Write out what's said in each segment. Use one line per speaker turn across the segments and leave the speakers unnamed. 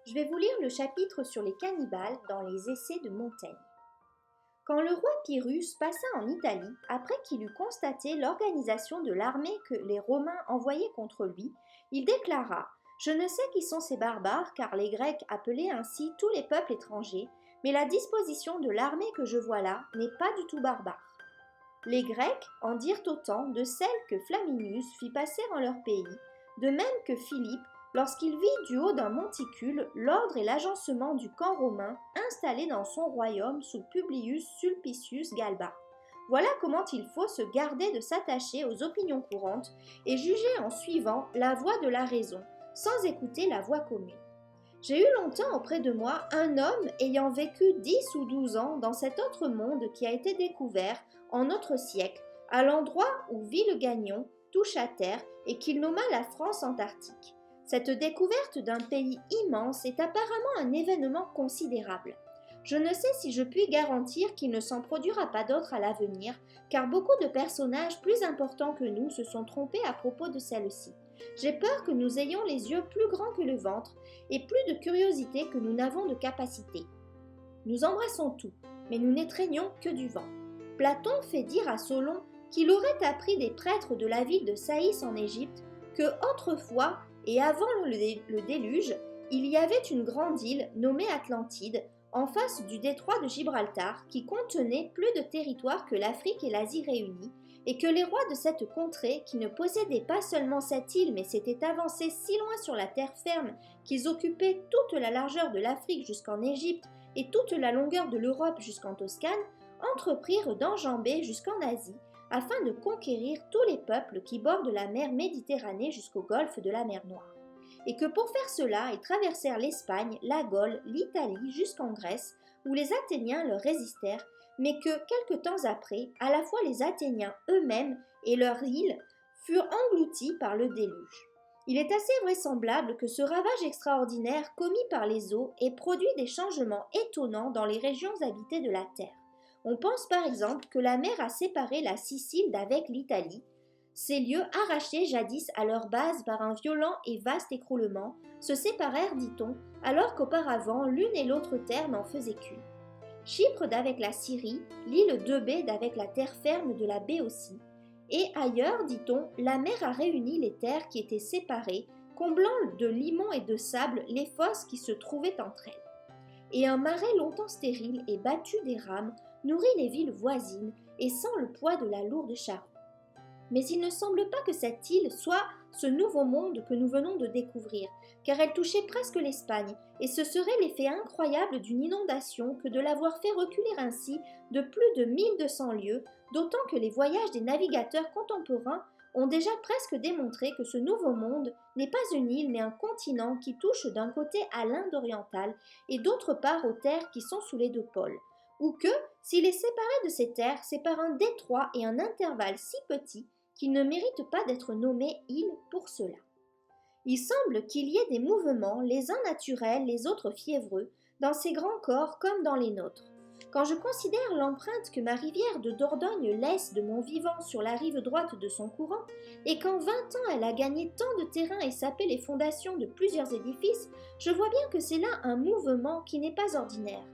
Je vais vous lire le chapitre sur les cannibales dans les Essais de Montaigne. Quand le roi Pyrrhus passa en Italie, après qu'il eut constaté l'organisation de l'armée que les Romains envoyaient contre lui, il déclara: Je ne sais qui sont ces barbares, car les Grecs appelaient ainsi tous les peuples étrangers, mais la disposition de l'armée que je vois là n'est pas du tout barbare. Les Grecs en dirent autant de celles que Flaminius fit passer en leur pays, de même que Philippe, lorsqu'il vit du haut d'un monticule l'ordre et l'agencement du camp romain installé dans son royaume sous Publius Sulpicius Galba. Voilà comment il faut se garder de s'attacher aux opinions courantes et juger en suivant la voie de la raison, sans écouter la voix commune. J'ai eu longtemps auprès de moi un homme ayant vécu 10 ou 12 ans dans cet autre monde qui a été découvert en notre siècle, à l'endroit où vit le gagnon, touche à terre, et qu'il nomma la France antarctique. Cette découverte d'un pays immense est apparemment un événement considérable. Je ne sais si je puis garantir qu'il ne s'en produira pas d'autres à l'avenir, car beaucoup de personnages plus importants que nous se sont trompés à propos de celle-ci. J'ai peur que nous ayons les yeux plus grands que le ventre et plus de curiosité que nous n'avons de capacité. Nous embrassons tout, mais nous n'étreignons que du vent. Platon fait dire à Solon qu'il aurait appris des prêtres de la ville de Saïs en Égypte que autrefois et avant le déluge, il y avait une grande île nommée Atlantide en face du détroit de Gibraltar qui contenait plus de territoire que l'Afrique et l'Asie réunies, et que les rois de cette contrée, qui ne possédaient pas seulement cette île mais s'étaient avancés si loin sur la terre ferme qu'ils occupaient toute la largeur de l'Afrique jusqu'en Égypte et toute la longueur de l'Europe jusqu'en Toscane, entreprirent d'enjamber jusqu'en Asie afin de conquérir tous les peuples qui bordent la mer Méditerranée jusqu'au golfe de la mer Noire. Et que pour faire cela, ils traversèrent l'Espagne, la Gaule, l'Italie jusqu'en Grèce, où les Athéniens leur résistèrent, mais que, quelque temps après, à la fois les Athéniens eux-mêmes et leur île furent engloutis par le déluge. Il est assez vraisemblable que ce ravage extraordinaire commis par les eaux ait produit des changements étonnants dans les régions habitées de la terre. On pense par exemple que la mer a séparé la Sicile d'avec l'Italie. Ces lieux, arrachés jadis à leur base par un violent et vaste écroulement, se séparèrent, dit-on, alors qu'auparavant l'une et l'autre terre n'en faisaient qu'une. Chypre d'avec la Syrie, l'île d'Eubée d'avec la terre ferme de la Béotie, et ailleurs, dit-on, la mer a réuni les terres qui étaient séparées, comblant de limon et de sable les fosses qui se trouvaient entre elles. Et un marais longtemps stérile et battu des rames nourrit les villes voisines et sent le poids de la lourde charrue. Mais il ne semble pas que cette île soit ce nouveau monde que nous venons de découvrir, car elle touchait presque l'Espagne, et ce serait l'effet incroyable d'une inondation que de l'avoir fait reculer ainsi de plus de 1200 lieues, d'autant que les voyages des navigateurs contemporains ont déjà presque démontré que ce nouveau monde n'est pas une île mais un continent qui touche d'un côté à l'Inde orientale et d'autre part aux terres qui sont sous les deux pôles, ou que, s'il est séparé de ces terres, c'est par un détroit et un intervalle si petit qu'il ne mérite pas d'être nommé île pour cela. Il semble qu'il y ait des mouvements, les uns naturels, les autres fiévreux, dans ces grands corps comme dans les nôtres. Quand je considère l'empreinte que ma rivière de Dordogne laisse de mon vivant sur la rive droite de son courant, et qu'en 20 ans elle a gagné tant de terrain et sapé les fondations de plusieurs édifices, je vois bien que c'est là un mouvement qui n'est pas ordinaire.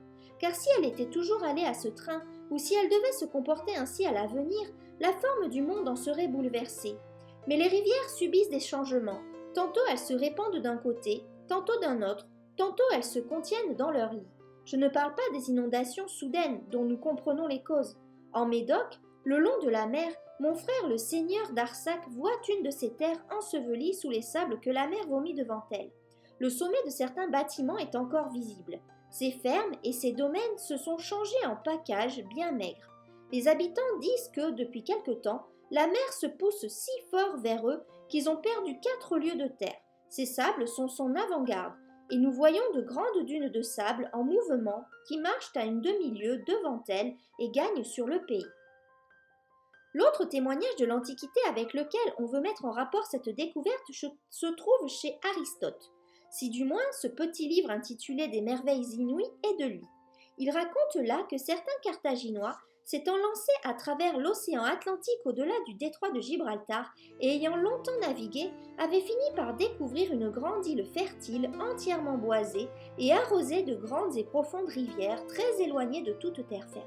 Car si elle était toujours allée à ce train, ou si elle devait se comporter ainsi à l'avenir, la forme du monde en serait bouleversée. Mais les rivières subissent des changements. Tantôt elles se répandent d'un côté, tantôt d'un autre, tantôt elles se contiennent dans leur lit. Je ne parle pas des inondations soudaines dont nous comprenons les causes. En Médoc, le long de la mer, mon frère le seigneur d'Arsac voit une de ces terres ensevelies sous les sables que la mer vomit devant elle. Le sommet de certains bâtiments est encore visible. Ces fermes et ces domaines se sont changés en packages bien maigres. Les habitants disent que, depuis quelque temps, la mer se pousse si fort vers eux qu'ils ont perdu 4 lieues de terre. Ces sables sont son avant-garde, et nous voyons de grandes dunes de sable en mouvement qui marchent à une demi-lieue devant elles et gagnent sur le pays. L'autre témoignage de l'Antiquité avec lequel on veut mettre en rapport cette découverte se trouve chez Aristote. Si du moins ce petit livre intitulé Des merveilles inouïes est de lui. Il raconte là que certains Carthaginois s'étant lancé à travers l'océan Atlantique au-delà du détroit de Gibraltar et ayant longtemps navigué, avait fini par découvrir une grande île fertile entièrement boisée et arrosée de grandes et profondes rivières très éloignées de toute terre ferme.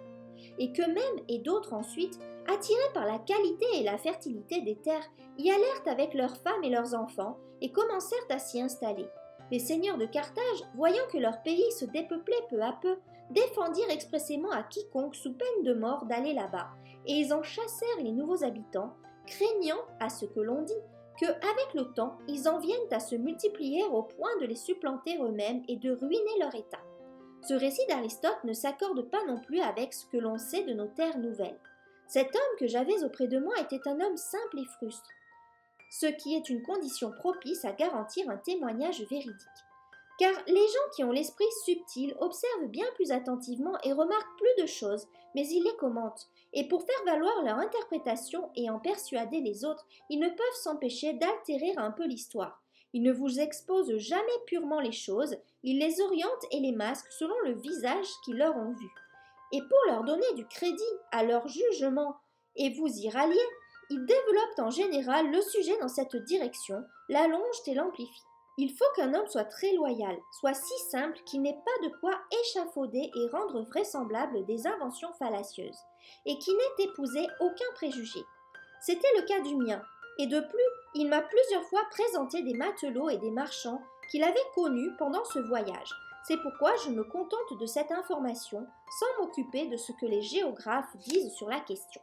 Et qu'eux-mêmes et d'autres ensuite, attirés par la qualité et la fertilité des terres, y allèrent avec leurs femmes et leurs enfants et commencèrent à s'y installer. Les seigneurs de Carthage, voyant que leur pays se dépeuplait peu à peu, défendirent expressément à quiconque sous peine de mort d'aller là-bas, et ils en chassèrent les nouveaux habitants, craignant, à ce que l'on dit, que, avec le temps, ils en viennent à se multiplier au point de les supplanter eux-mêmes et de ruiner leur état. Ce récit d'Aristote ne s'accorde pas non plus avec ce que l'on sait de nos terres nouvelles. Cet homme que j'avais auprès de moi était un homme simple et frustre, ce qui est une condition propice à garantir un témoignage véridique. Car les gens qui ont l'esprit subtil observent bien plus attentivement et remarquent plus de choses, mais ils les commentent, et pour faire valoir leur interprétation et en persuader les autres, ils ne peuvent s'empêcher d'altérer un peu l'histoire. Ils ne vous exposent jamais purement les choses, ils les orientent et les masquent selon le visage qu'ils leur ont vu. Et pour leur donner du crédit à leur jugement et vous y rallier, ils développent en général le sujet dans cette direction, l'allongent et l'amplifient. Il faut qu'un homme soit très loyal, soit si simple qu'il n'ait pas de quoi échafauder et rendre vraisemblables des inventions fallacieuses, et qui n'ait épousé aucun préjugé. C'était le cas du mien, et de plus, il m'a plusieurs fois présenté des matelots et des marchands qu'il avait connus pendant ce voyage. C'est pourquoi je me contente de cette information, sans m'occuper de ce que les géographes disent sur la question.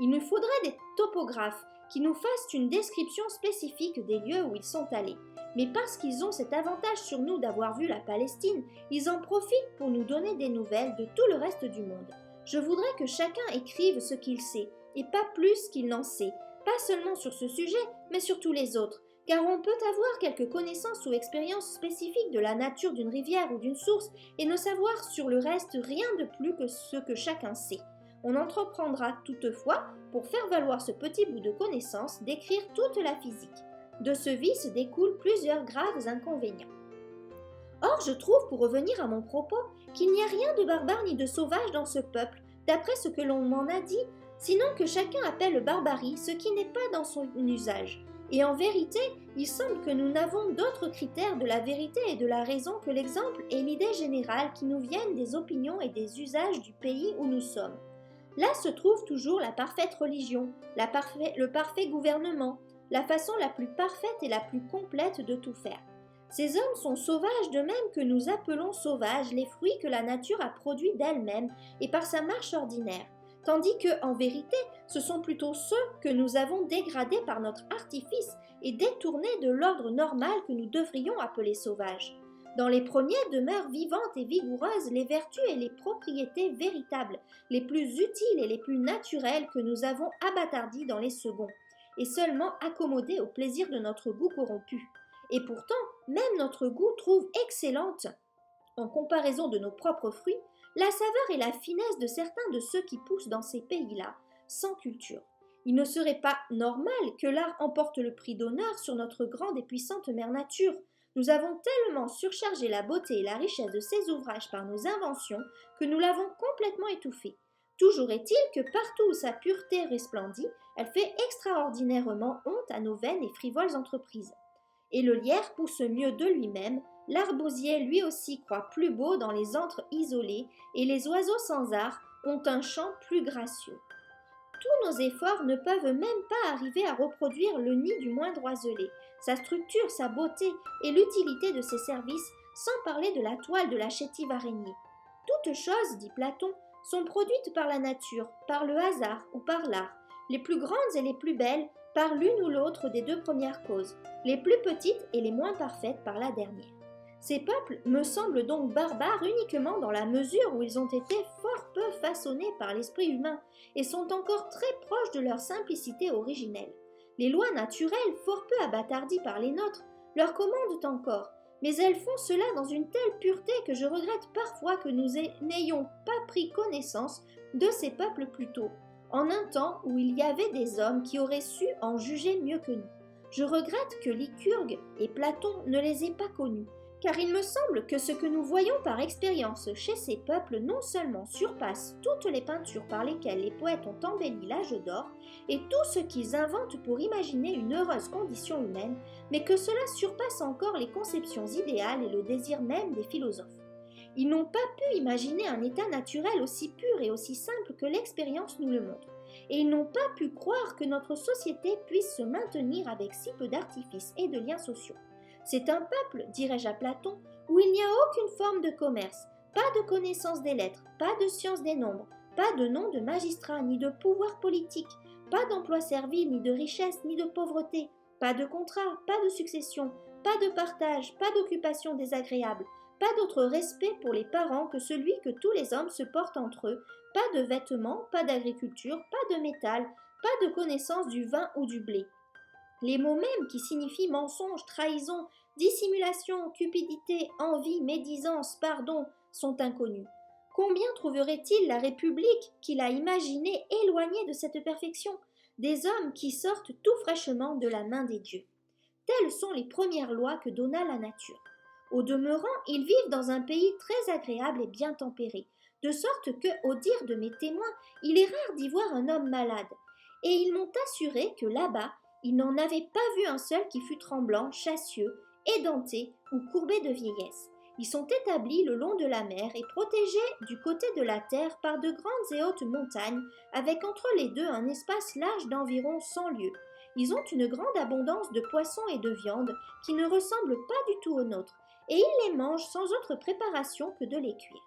Il nous faudrait des topographes qui nous fassent une description spécifique des lieux où ils sont allés. Mais parce qu'ils ont cet avantage sur nous d'avoir vu la Palestine, ils en profitent pour nous donner des nouvelles de tout le reste du monde. Je voudrais que chacun écrive ce qu'il sait, et pas plus qu'il n'en sait, pas seulement sur ce sujet, mais sur tous les autres, car on peut avoir quelques connaissances ou expériences spécifiques de la nature d'une rivière ou d'une source, et ne savoir sur le reste rien de plus que ce que chacun sait. On entreprendra toutefois, pour faire valoir ce petit bout de connaissance, d'écrire toute la physique. De ce vice découlent plusieurs graves inconvénients. Or, je trouve, pour revenir à mon propos, qu'il n'y a rien de barbare ni de sauvage dans ce peuple, d'après ce que l'on m'en a dit, sinon que chacun appelle barbarie ce qui n'est pas dans son usage. Et en vérité, il semble que nous n'avons d'autres critères de la vérité et de la raison que l'exemple et l'idée générale qui nous viennent des opinions et des usages du pays où nous sommes. Là se trouve toujours la parfaite religion, le parfait gouvernement, la façon la plus parfaite et la plus complète de tout faire. Ces hommes sont sauvages de même que nous appelons sauvages les fruits que la nature a produits d'elle-même et par sa marche ordinaire, tandis que, en vérité, ce sont plutôt ceux que nous avons dégradés par notre artifice et détournés de l'ordre normal que nous devrions appeler sauvages. Dans les premiers demeurent vivantes et vigoureuses les vertus et les propriétés véritables, les plus utiles et les plus naturelles que nous avons abattardies dans les seconds, et seulement accommodées au plaisir de notre goût corrompu. Et pourtant, même notre goût trouve excellente, en comparaison de nos propres fruits, la saveur et la finesse de certains de ceux qui poussent dans ces pays-là, sans culture. Il ne serait pas normal que l'art emporte le prix d'honneur sur notre grande et puissante mère nature. Nous avons tellement surchargé la beauté et la richesse de ces ouvrages par nos inventions que nous l'avons complètement étouffée. Toujours est-il que partout où sa pureté resplendit, elle fait extraordinairement honte à nos vaines et frivoles entreprises. Et le lierre pousse mieux de lui-même, l'arbousier lui aussi croît plus beau dans les antres isolés, et les oiseaux sans art ont un chant plus gracieux. Tous nos efforts ne peuvent même pas arriver à reproduire le nid du moindre oiselé, sa structure, sa beauté et l'utilité de ses services, sans parler de la toile de la chétive araignée. Toutes choses, dit Platon, sont produites par la nature, par le hasard ou par l'art, les plus grandes et les plus belles par l'une ou l'autre des deux premières causes, les plus petites et les moins parfaites par la dernière. Ces peuples me semblent donc barbares uniquement dans la mesure où ils ont été fort peu façonnés par l'esprit humain et sont encore très proches de leur simplicité originelle. Les lois naturelles, fort peu abattardies par les nôtres, leur commandent encore, mais elles font cela dans une telle pureté que je regrette parfois que nous n'ayons pas pris connaissance de ces peuples plus tôt, en un temps où il y avait des hommes qui auraient su en juger mieux que nous. Je regrette que Lycurgue et Platon ne les aient pas connus, car il me semble que ce que nous voyons par expérience chez ces peuples non seulement surpasse toutes les peintures par lesquelles les poètes ont embelli l'âge d'or et tout ce qu'ils inventent pour imaginer une heureuse condition humaine, mais que cela surpasse encore les conceptions idéales et le désir même des philosophes. Ils n'ont pas pu imaginer un état naturel aussi pur et aussi simple que l'expérience nous le montre, et ils n'ont pas pu croire que notre société puisse se maintenir avec si peu d'artifices et de liens sociaux. C'est un peuple, dirais-je à Platon, où il n'y a aucune forme de commerce, pas de connaissance des lettres, pas de science des nombres, pas de nom de magistrat ni de pouvoir politique, pas d'emploi servile ni de richesse ni de pauvreté, pas de contrat, pas de succession, pas de partage, pas d'occupation désagréable, pas d'autre respect pour les parents que celui que tous les hommes se portent entre eux, pas de vêtements, pas d'agriculture, pas de métal, pas de connaissance du vin ou du blé. Les mots mêmes qui signifient mensonge, trahison, dissimulation, cupidité, envie, médisance, pardon, sont inconnus. Combien trouverait-il la République qu'il a imaginée éloignée de cette perfection? Des hommes qui sortent tout fraîchement de la main des dieux. Telles sont les premières lois que donna la nature. Au demeurant, ils vivent dans un pays très agréable et bien tempéré, de sorte que, au dire de mes témoins, il est rare d'y voir un homme malade. Et ils m'ont assuré que là-bas, ils n'en avaient pas vu un seul qui fût tremblant, chassieux, édenté ou courbé de vieillesse. Ils sont établis le long de la mer et protégés du côté de la terre par de grandes et hautes montagnes, avec entre les deux un espace large d'environ 100 lieues. Ils ont une grande abondance de poissons et de viande qui ne ressemblent pas du tout aux nôtres, et ils les mangent sans autre préparation que de les cuire.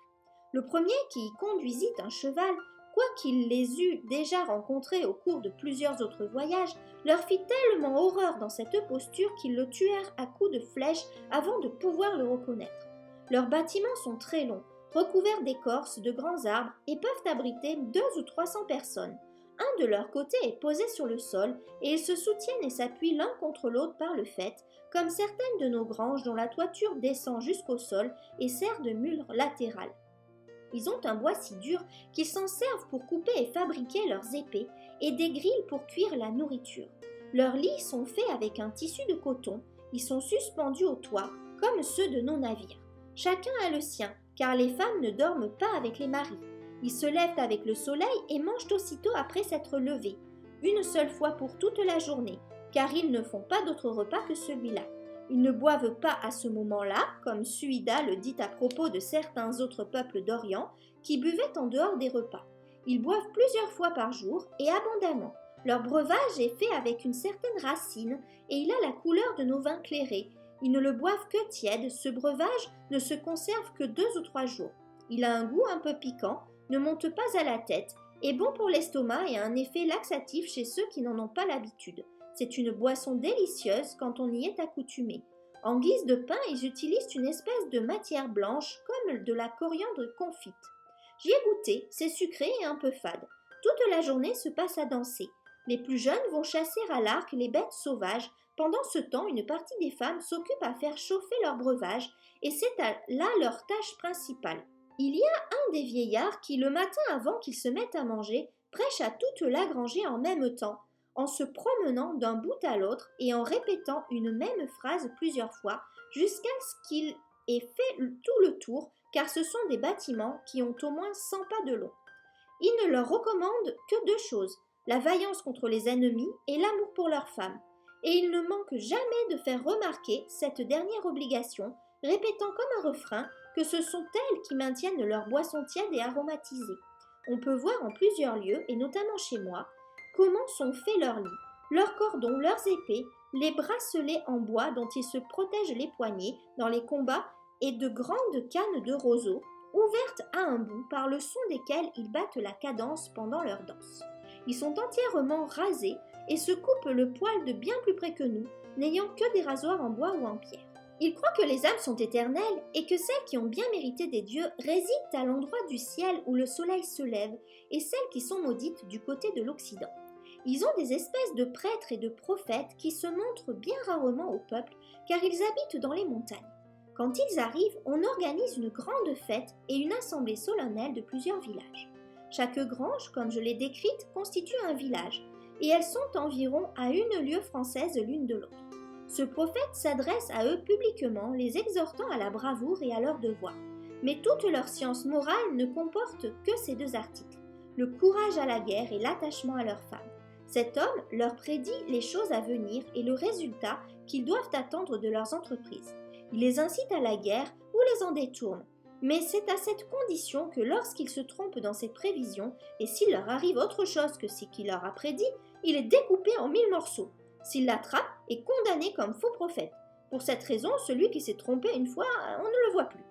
Le premier qui y conduisit un cheval, quoiqu'il les eût déjà rencontrés au cours de plusieurs autres voyages, leur fit tellement horreur dans cette posture qu'ils le tuèrent à coups de flèche avant de pouvoir le reconnaître. Leurs bâtiments sont très longs, recouverts d'écorces de grands arbres et peuvent abriter 200 ou 300 personnes. Un de leur côté est posé sur le sol et ils se soutiennent et s'appuient l'un contre l'autre par le faîte, comme certaines de nos granges dont la toiture descend jusqu'au sol et sert de mur latéral. Ils ont un bois si dur qu'ils s'en servent pour couper et fabriquer leurs épées et des grilles pour cuire la nourriture. Leurs lits sont faits avec un tissu de coton, ils sont suspendus au toit, comme ceux de nos navires. Chacun a le sien, car les femmes ne dorment pas avec les maris. Ils se lèvent avec le soleil et mangent aussitôt après s'être levés, une seule fois pour toute la journée, car ils ne font pas d'autre repas que celui-là. Ils ne boivent pas à ce moment-là, comme Suïda le dit à propos de certains autres peuples d'Orient qui buvaient en dehors des repas. Ils boivent plusieurs fois par jour et abondamment. Leur breuvage est fait avec une certaine racine et il a la couleur de nos vins clairés. Ils ne le boivent que tiède, ce breuvage ne se conserve que 2 ou 3 jours. Il a un goût un peu piquant, ne monte pas à la tête, est bon pour l'estomac et a un effet laxatif chez ceux qui n'en ont pas l'habitude. C'est une boisson délicieuse quand on y est accoutumé. En guise de pain, ils utilisent une espèce de matière blanche comme de la coriandre confite. J'y ai goûté, c'est sucré et un peu fade. Toute la journée se passe à danser. Les plus jeunes vont chasser à l'arc les bêtes sauvages. Pendant ce temps, une partie des femmes s'occupe à faire chauffer leur breuvage et c'est là leur tâche principale. Il y a un des vieillards qui, le matin avant qu'ils se mettent à manger, prêche à toute la grangée en même temps, en se promenant d'un bout à l'autre et en répétant une même phrase plusieurs fois jusqu'à ce qu'il ait fait tout le tour, car ce sont des bâtiments qui ont au moins 100 pas de long. Il ne leur recommande que 2 choses, la vaillance contre les ennemis et l'amour pour leurs femmes. Et il ne manque jamais de faire remarquer cette dernière obligation, répétant comme un refrain que ce sont elles qui maintiennent leur boisson tiède et aromatisée. On peut voir en plusieurs lieux, et notamment chez moi, comment sont faits leurs lits, leurs cordons, leurs épées, les bracelets en bois dont ils se protègent les poignets dans les combats et de grandes cannes de roseau, ouvertes à un bout par le son desquelles ils battent la cadence pendant leur danse. Ils sont entièrement rasés et se coupent le poil de bien plus près que nous, n'ayant que des rasoirs en bois ou en pierre. Ils croient que les âmes sont éternelles et que celles qui ont bien mérité des dieux résident à l'endroit du ciel où le soleil se lève et celles qui sont maudites du côté de l'Occident. Ils ont des espèces de prêtres et de prophètes qui se montrent bien rarement au peuple car ils habitent dans les montagnes. Quand ils arrivent, on organise une grande fête et une assemblée solennelle de plusieurs villages. Chaque grange, comme je l'ai décrite, constitue un village et elles sont environ à 1 lieue française l'une de l'autre. Ce prophète s'adresse à eux publiquement, les exhortant à la bravoure et à leur devoir. Mais toute leur science morale ne comporte que ces 2 articles, le courage à la guerre et l'attachement à leur femme. Cet homme leur prédit les choses à venir et le résultat qu'ils doivent attendre de leurs entreprises. Il les incite à la guerre ou les en détourne. Mais c'est à cette condition que lorsqu'ils se trompent dans ses prévisions et s'il leur arrive autre chose que ce qu'il leur a prédit, il est découpé en 1000 morceaux. S'il l'attrape, est condamné comme faux prophète. Pour cette raison, celui qui s'est trompé une fois, on ne le voit plus.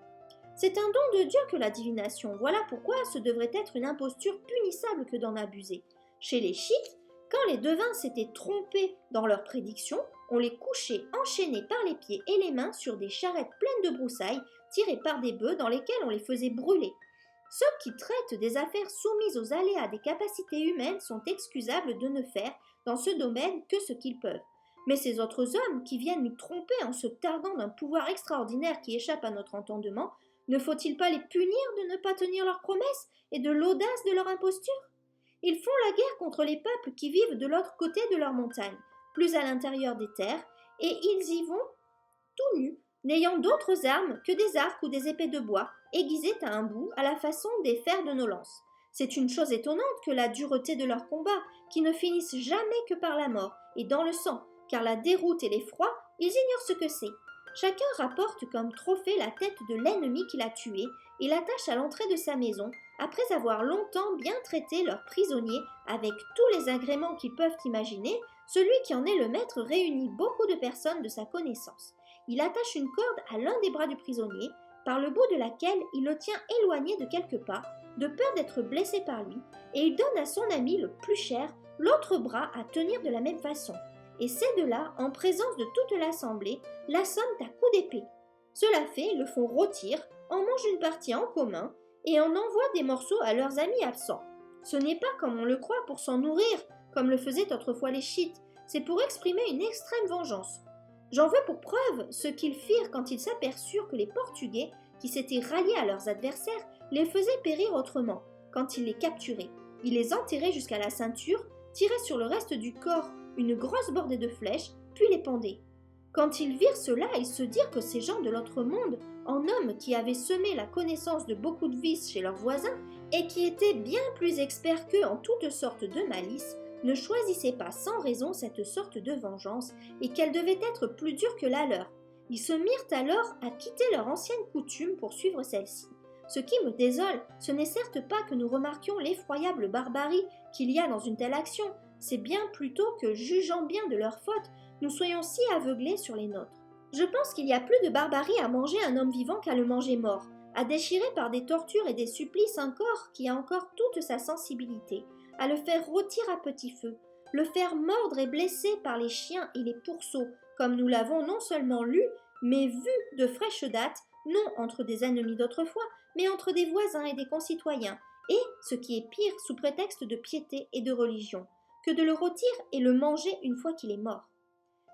C'est un don de Dieu que la divination. Voilà pourquoi ce devrait être une imposture punissable que d'en abuser. Chez les chiites, quand les devins s'étaient trompés dans leurs prédictions, on les couchait enchaînés par les pieds et les mains sur des charrettes pleines de broussailles tirées par des bœufs dans lesquels on les faisait brûler. Ceux qui traitent des affaires soumises aux aléas des capacités humaines sont excusables de ne faire dans ce domaine que ce qu'ils peuvent. Mais ces autres hommes qui viennent nous tromper en se targuant d'un pouvoir extraordinaire qui échappe à notre entendement, ne faut-il pas les punir de ne pas tenir leurs promesses et de l'audace de leur imposture? Ils font la guerre contre les peuples qui vivent de l'autre côté de leur montagne, plus à l'intérieur des terres, et ils y vont tout nus, n'ayant d'autres armes que des arcs ou des épées de bois, aiguisées à un bout à la façon des fers de nos lances. C'est une chose étonnante que la dureté de leurs combats, qui ne finissent jamais que par la mort et dans le sang, car la déroute et l'effroi, ils ignorent ce que c'est. Chacun rapporte comme trophée la tête de l'ennemi qu'il a tué et l'attache à l'entrée de sa maison, après avoir longtemps bien traité leurs prisonniers avec tous les agréments qu'ils peuvent imaginer. Celui qui en est le maître réunit beaucoup de personnes de sa connaissance. Il attache une corde à l'un des bras du prisonnier, par le bout de laquelle il le tient éloigné de quelques pas, de peur d'être blessé par lui, et il donne à son ami le plus cher l'autre bras à tenir de la même façon. Et ces deux-là, en présence de toute l'assemblée, l'assomment à coups d'épée. Cela fait, le font rôtir, en mangent une partie en commun, et en envoient des morceaux à leurs amis absents. Ce n'est pas comme on le croit pour s'en nourrir, comme le faisaient autrefois les chiites, c'est pour exprimer une extrême vengeance. J'en veux pour preuve ce qu'ils firent quand ils s'aperçurent que les Portugais, qui s'étaient ralliés à leurs adversaires, les faisaient périr autrement, quand ils les capturaient. Ils les enterraient jusqu'à la ceinture, tiraient sur le reste du corps une grosse bordée de flèches, puis les pendaient. Quand ils virent cela, ils se dirent que ces gens de l'autre monde, en hommes qui avaient semé la connaissance de beaucoup de vices chez leurs voisins, et qui étaient bien plus experts qu'eux en toutes sortes de malices, ne choisissaient pas sans raison cette sorte de vengeance, et qu'elle devait être plus dure que la leur. Ils se mirent alors à quitter leur ancienne coutume pour suivre celle-ci. Ce qui me désole, ce n'est certes pas que nous remarquions l'effroyable barbarie qu'il y a dans une telle action, c'est bien plutôt que, jugeant bien de leur faute, nous soyons si aveuglés sur les nôtres. Je pense qu'il y a plus de barbarie à manger un homme vivant qu'à le manger mort, à déchirer par des tortures et des supplices un corps qui a encore toute sa sensibilité, à le faire rôtir à petit feu, le faire mordre et blesser par les chiens et les pourceaux, comme nous l'avons non seulement lu, mais vu de fraîche date, non entre des ennemis d'autrefois, mais entre des voisins et des concitoyens, et, ce qui est pire, sous prétexte de piété et de religion, que de le rôtir et le manger une fois qu'il est mort.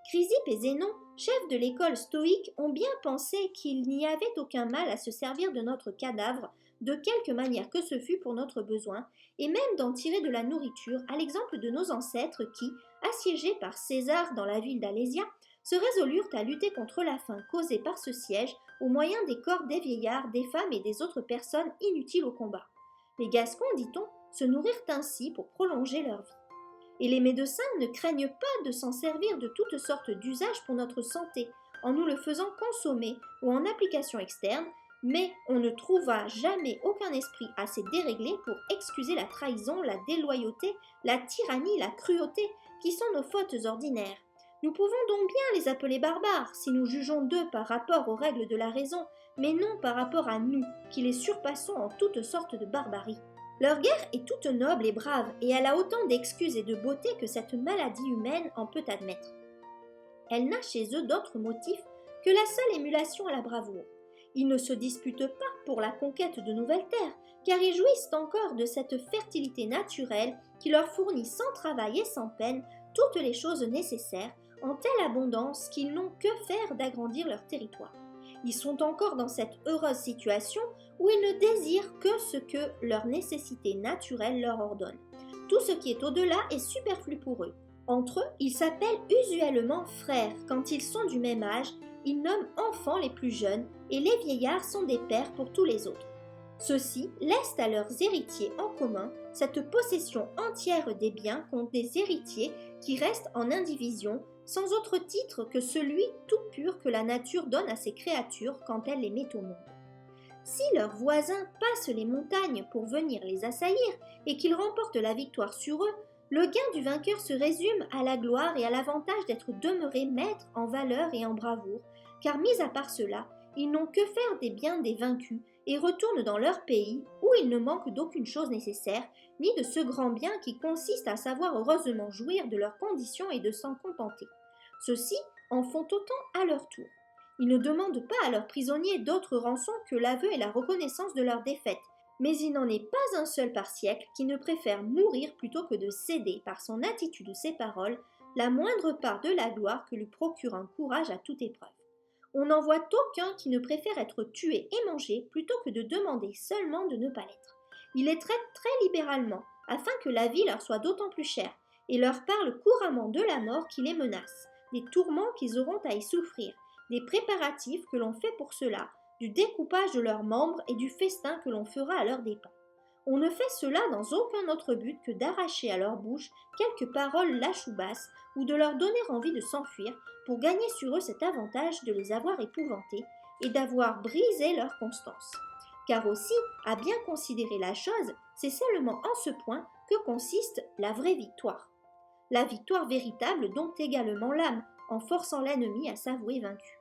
Chrysippe et Zénon, chefs de l'école stoïque, ont bien pensé qu'il n'y avait aucun mal à se servir de notre cadavre, de quelque manière que ce fût pour notre besoin, et même d'en tirer de la nourriture, à l'exemple de nos ancêtres qui, assiégés par César dans la ville d'Alésia, se résolurent à lutter contre la faim causée par ce siège au moyen des corps des vieillards, des femmes et des autres personnes inutiles au combat. Les Gascons, dit-on, se nourrirent ainsi pour prolonger leur vie. Et les médecins ne craignent pas de s'en servir de toutes sortes d'usages pour notre santé, en nous le faisant consommer ou en application externe, mais on ne trouva jamais aucun esprit assez déréglé pour excuser la trahison, la déloyauté, la tyrannie, la cruauté, qui sont nos fautes ordinaires. Nous pouvons donc bien les appeler barbares, si nous jugeons d'eux par rapport aux règles de la raison, mais non par rapport à nous, qui les surpassons en toutes sortes de barbarie. Leur guerre est toute noble et brave, et elle a autant d'excuses et de beauté que cette maladie humaine en peut admettre. Elle n'a chez eux d'autres motifs que la seule émulation à la bravoure. Ils ne se disputent pas pour la conquête de nouvelles terres, car ils jouissent encore de cette fertilité naturelle qui leur fournit sans travail et sans peine toutes les choses nécessaires, en telle abondance qu'ils n'ont que faire d'agrandir leur territoire. Ils sont encore dans cette heureuse situation où ils ne désirent que ce que leur nécessité naturelle leur ordonne. Tout ce qui est au-delà est superflu pour eux. Entre eux, ils s'appellent usuellement frères. Quand ils sont du même âge, ils nomment enfants les plus jeunes et les vieillards sont des pères pour tous les autres. Ceux-ci laissent à leurs héritiers en commun cette possession entière des biens contre des héritiers qui restent en indivision sans autre titre que celui tout pur que la nature donne à ses créatures quand elle les met au monde. Si leurs voisins passent les montagnes pour venir les assaillir et qu'ils remportent la victoire sur eux, le gain du vainqueur se résume à la gloire et à l'avantage d'être demeuré maître en valeur et en bravoure, car mis à part cela, ils n'ont que faire des biens des vaincus et retournent dans leur pays où ils ne manquent d'aucune chose nécessaire, ni de ce grand bien qui consiste à savoir heureusement jouir de leurs conditions et de s'en contenter. Ceux-ci en font autant à leur tour. Ils ne demandent pas à leurs prisonniers d'autre rançon que l'aveu et la reconnaissance de leur défaite, mais il n'en est pas un seul par siècle qui ne préfère mourir plutôt que de céder, par son attitude ou ses paroles, la moindre part de la gloire que lui procure un courage à toute épreuve. On n'en voit aucun qui ne préfère être tué et mangé plutôt que de demander seulement de ne pas l'être. Il les traite très libéralement, afin que la vie leur soit d'autant plus chère, et leur parle couramment de la mort qui les menace, des tourments qu'ils auront à y souffrir, des préparatifs que l'on fait pour cela, du découpage de leurs membres et du festin que l'on fera à leurs dépens. On ne fait cela dans aucun autre but que d'arracher à leur bouche quelques paroles lâches ou basses, ou de leur donner envie de s'enfuir pour gagner sur eux cet avantage de les avoir épouvantés et d'avoir brisé leur constance. Car aussi, à bien considérer la chose, c'est seulement en ce point que consiste la vraie victoire. La victoire véritable dompte également l'âme, en forçant l'ennemi à s'avouer vaincu.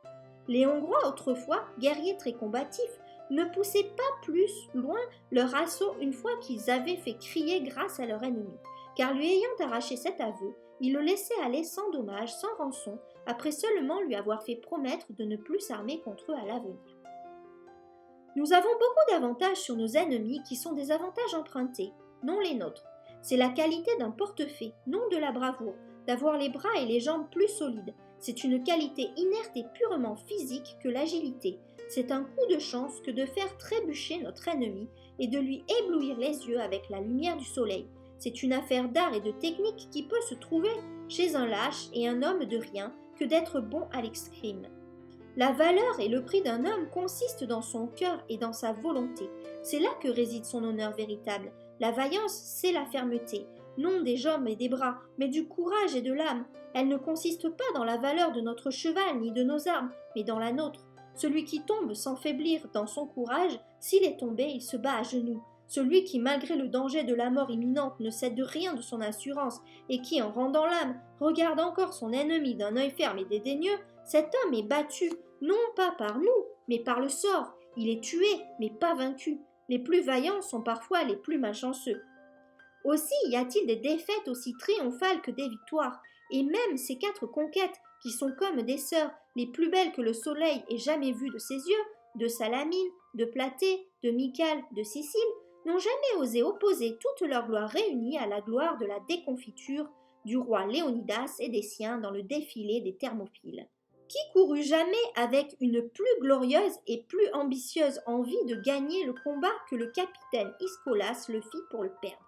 Les Hongrois, autrefois, guerriers très combatifs, ne poussaient pas plus loin leur assaut une fois qu'ils avaient fait crier grâce à leur ennemi, car lui ayant arraché cet aveu, ils le laissaient aller sans dommage, sans rançon, après seulement lui avoir fait promettre de ne plus s'armer contre eux à l'avenir. Nous avons beaucoup d'avantages sur nos ennemis qui sont des avantages empruntés, non les nôtres. C'est la qualité d'un portefaix, non de la bravoure, d'avoir les bras et les jambes plus solides. C'est une qualité inerte et purement physique que l'agilité. C'est un coup de chance que de faire trébucher notre ennemi et de lui éblouir les yeux avec la lumière du soleil. C'est une affaire d'art et de technique qui peut se trouver chez un lâche et un homme de rien que d'être bon à l'escrime. La valeur et le prix d'un homme consistent dans son cœur et dans sa volonté. C'est là que réside son honneur véritable. La vaillance, c'est la fermeté, non des jambes et des bras, mais du courage et de l'âme. Elle ne consiste pas dans la valeur de notre cheval ni de nos armes, mais dans la nôtre. Celui qui tombe sans faiblir dans son courage, s'il est tombé, il se bat à genoux. Celui qui, malgré le danger de la mort imminente, ne cède rien de son assurance, et qui, en rendant l'âme, regarde encore son ennemi d'un œil ferme et dédaigneux, cet homme est battu, non pas par nous, mais par le sort. Il est tué, mais pas vaincu. Les plus vaillants sont parfois les plus malchanceux. Aussi y a-t-il des défaites aussi triomphales que des victoires, et même ces 4 conquêtes, qui sont comme des sœurs, les plus belles que le soleil ait jamais vues de ses yeux, de Salamine, de Platée, de Mycale, de Sicile, n'ont jamais osé opposer toute leur gloire réunie à la gloire de la déconfiture du roi Léonidas et des siens dans le défilé des Thermopyles. Qui courut jamais avec une plus glorieuse et plus ambitieuse envie de gagner le combat que le capitaine Iskolas le fit pour le perdre?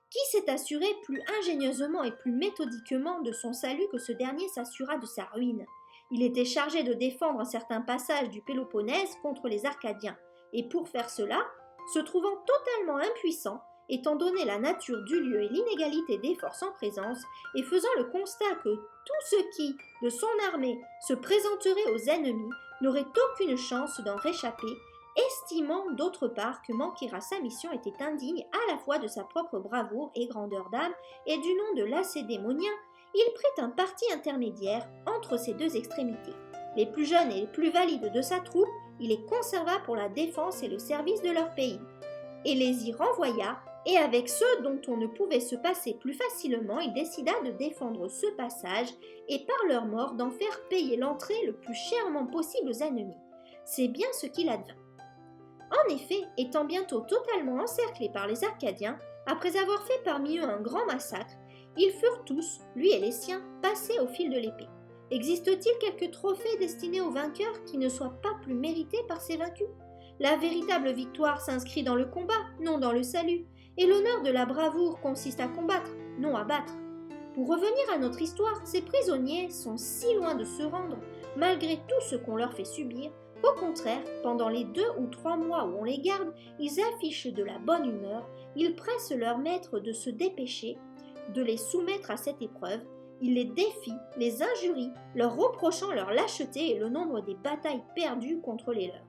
Qui s'est assuré plus ingénieusement et plus méthodiquement de son salut que ce dernier s'assura de sa ruine? Il était chargé de défendre un certain passage du Péloponnèse contre les Arcadiens, et pour faire cela, se trouvant totalement impuissant, étant donné la nature du lieu et l'inégalité des forces en présence, et faisant le constat que tout ce qui, de son armée, se présenterait aux ennemis, n'aurait aucune chance d'en réchapper, estimant d'autre part que manquer à sa mission était indigne à la fois de sa propre bravoure et grandeur d'âme, et du nom de Lacédémonien, il prit un parti intermédiaire entre ces deux extrémités. Les plus jeunes et les plus valides de sa troupe, il les conserva pour la défense et le service de leur pays, et les y renvoya, et avec ceux dont on ne pouvait se passer plus facilement, il décida de défendre ce passage, et par leur mort d'en faire payer l'entrée le plus chèrement possible aux ennemis. C'est bien ce qu'il advint. En effet, étant bientôt totalement encerclés par les Arcadiens, après avoir fait parmi eux un grand massacre, ils furent tous, lui et les siens, passés au fil de l'épée. Existe-t-il quelque trophée destiné aux vainqueurs qui ne soit pas plus mérité par ses vaincus? La véritable victoire s'inscrit dans le combat, non dans le salut, et l'honneur de la bravoure consiste à combattre, non à battre. Pour revenir à notre histoire, ces prisonniers sont si loin de se rendre, malgré tout ce qu'on leur fait subir, qu'au contraire, pendant les 2 ou 3 mois où on les garde, ils affichent de la bonne humeur, ils pressent leur maître de se dépêcher, de les soumettre à cette épreuve, ils les défient, les injurient, leur reprochant leur lâcheté et le nombre des batailles perdues contre les leurs.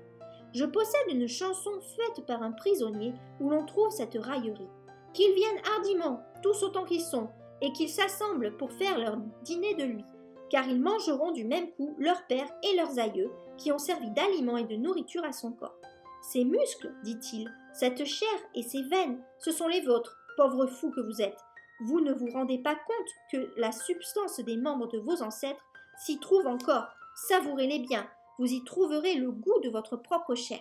Je possède une chanson faite par un prisonnier où l'on trouve cette raillerie. Qu'ils viennent hardiment, tous autant qu'ils sont, et qu'ils s'assemblent pour faire leur dîner de lui, car ils mangeront du même coup leur père et leurs aïeux, qui ont servi d'aliment et de nourriture à son corps. Ces muscles, dit-il, cette chair et ces veines, ce sont les vôtres, pauvres fous que vous êtes. Vous ne vous rendez pas compte que la substance des membres de vos ancêtres s'y trouve encore. Savourez-les bien, vous y trouverez le goût de votre propre chair.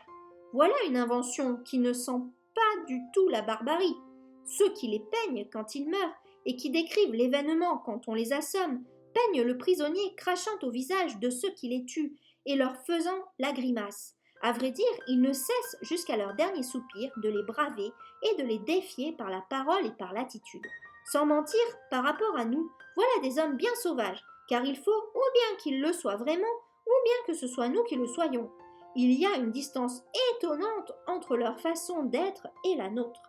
Voilà une invention qui ne sent pas du tout la barbarie. Ceux qui les peignent quand ils meurent et qui décrivent l'événement quand on les assomme, peignent le prisonnier crachant au visage de ceux qui les tuent et leur faisant la grimace. À vrai dire, ils ne cessent jusqu'à leur dernier soupir de les braver et de les défier par la parole et par l'attitude. Sans mentir, par rapport à nous, voilà des hommes bien sauvages, car il faut ou bien qu'ils le soient vraiment, ou bien que ce soit nous qui le soyons. Il y a une distance étonnante entre leur façon d'être et la nôtre.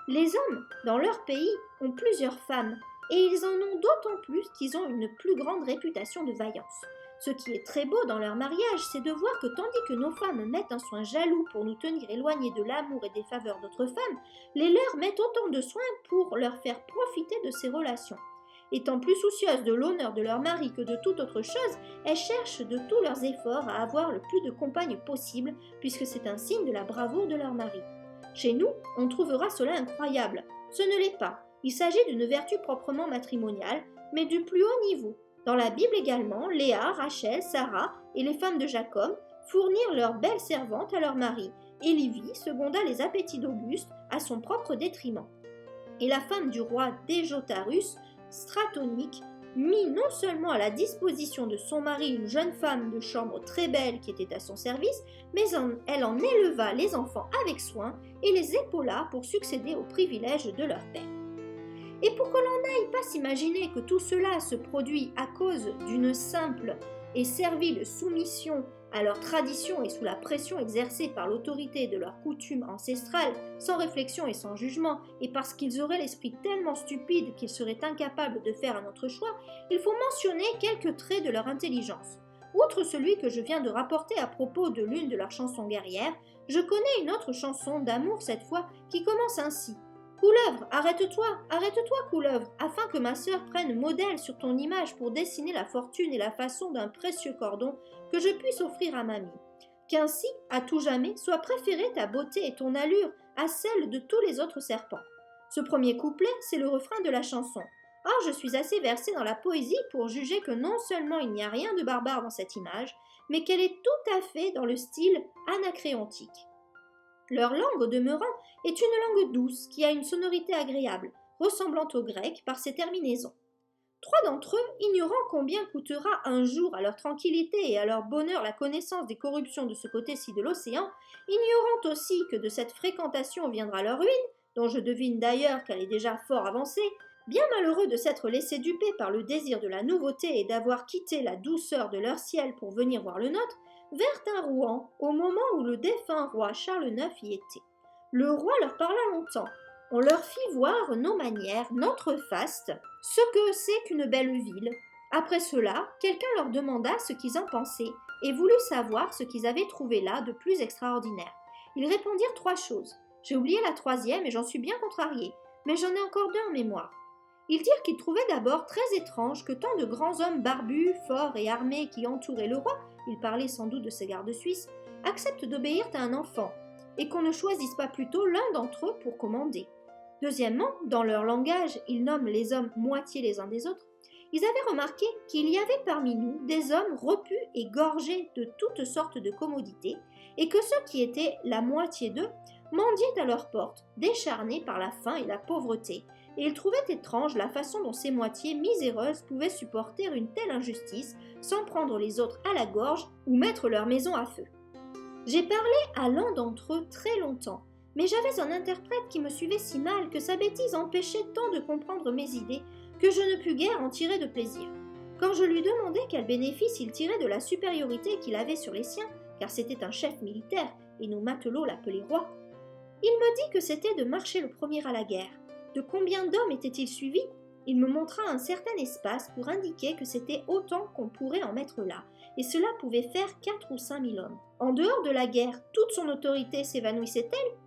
Les hommes, dans leur pays, ont plusieurs femmes, et ils en ont d'autant plus qu'ils ont une plus grande réputation de vaillance. Ce qui est très beau dans leur mariage, c'est de voir que tandis que nos femmes mettent un soin jaloux pour nous tenir éloignés de l'amour et des faveurs d'autres femmes, les leurs mettent autant de soin pour leur faire profiter de ces relations. Étant plus soucieuses de l'honneur de leur mari que de toute autre chose, elles cherchent de tous leurs efforts à avoir le plus de compagnes possible, puisque c'est un signe de la bravoure de leur mari. Chez nous, on trouvera cela incroyable. Ce ne l'est pas. Il s'agit d'une vertu proprement matrimoniale, mais du plus haut niveau. Dans la Bible également, Léa, Rachel, Sarah et les femmes de Jacob fournirent leurs belles servantes à leur mari, et Livie seconda les appétits d'Auguste à son propre détriment. Et la femme du roi Déjotarus, Stratonique, mit non seulement à la disposition de son mari une jeune femme de chambre très belle qui était à son service, mais elle en éleva les enfants avec soin et les épaula pour succéder aux privilèges de leur père. Et pour que l'on n'aille pas s'imaginer que tout cela se produit à cause d'une simple et servile soumission à leurs traditions et sous la pression exercée par l'autorité de leurs coutumes ancestrales, sans réflexion et sans jugement, et parce qu'ils auraient l'esprit tellement stupide qu'ils seraient incapables de faire un autre choix, il faut mentionner quelques traits de leur intelligence. Outre celui que je viens de rapporter à propos de l'une de leurs chansons guerrières, je connais une autre chanson d'amour cette fois qui commence ainsi. Couleuvre, arrête-toi, couleuvre, afin que ma sœur prenne modèle sur ton image pour dessiner la fortune et la façon d'un précieux cordon que je puisse offrir à mamie. Qu'ainsi, à tout jamais, soit préférée ta beauté et ton allure à celle de tous les autres serpents. Ce premier couplet, c'est le refrain de la chanson. Or, je suis assez versée dans la poésie pour juger que non seulement il n'y a rien de barbare dans cette image, mais qu'elle est tout à fait dans le style anacréontique. Leur langue, au demeurant, est une langue douce qui a une sonorité agréable, ressemblant au grec par ses terminaisons. 3 d'entre eux, ignorant combien coûtera un jour à leur tranquillité et à leur bonheur la connaissance des corruptions de ce côté-ci de l'océan, ignorant aussi que de cette fréquentation viendra leur ruine, dont je devine d'ailleurs qu'elle est déjà fort avancée, bien malheureux de s'être laissés duper par le désir de la nouveauté et d'avoir quitté la douceur de leur ciel pour venir voir le nôtre, vinrent à Rouen au moment où le défunt roi Charles IX y était. Le roi leur parla longtemps. On leur fit voir nos manières, notre faste, ce que c'est qu'une belle ville. Après cela, quelqu'un leur demanda ce qu'ils en pensaient et voulut savoir ce qu'ils avaient trouvé là de plus extraordinaire. Ils répondirent 3 choses. J'ai oublié la 3e et j'en suis bien contrariée, mais j'en ai encore 2 en mémoire. Ils dirent qu'ils trouvaient d'abord très étrange que tant de grands hommes barbus, forts et armés qui entouraient le roi, il parlait sans doute de ses gardes suisses, acceptent d'obéir à un enfant, et qu'on ne choisisse pas plutôt l'un d'entre eux pour commander. Deuxièmement, dans leur langage, ils nomment les hommes moitié les uns des autres. Ils avaient remarqué qu'il y avait parmi nous des hommes repus et gorgés de toutes sortes de commodités, et que ceux qui étaient la moitié d'eux mendiaient à leurs portes, décharnés par la faim et la pauvreté, et ils trouvaient étrange la façon dont ces moitiés miséreuses pouvaient supporter une telle injustice sans prendre les autres à la gorge ou mettre leur maison à feu. J'ai parlé à l'un d'entre eux très longtemps, mais j'avais un interprète qui me suivait si mal que sa bêtise empêchait tant de comprendre mes idées que je ne pus guère en tirer de plaisir. Quand je lui demandai quel bénéfice il tirait de la supériorité qu'il avait sur les siens, car c'était un chef militaire, et nos matelots l'appelaient roi, il me dit que c'était de marcher le premier à la guerre. De combien d'hommes était-il suivi? Il me montra un certain espace pour indiquer que c'était autant qu'on pourrait en mettre là, et cela pouvait faire 4 ou 5 000 hommes. En dehors de la guerre, toute son autorité s'évanouissait-elle?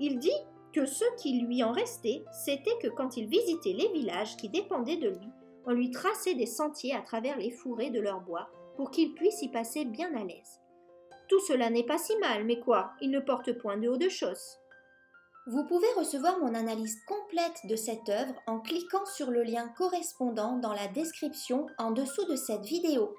Il dit que ce qui lui en restait, c'était que quand il visitait les villages qui dépendaient de lui, on lui traçait des sentiers à travers les fourrés de leur bois pour qu'il puisse y passer bien à l'aise. Tout cela n'est pas si mal, mais quoi, il ne porte point de haut de chausse.
Vous pouvez recevoir mon analyse complète de cette œuvre en cliquant sur le lien correspondant dans la description en dessous de cette vidéo.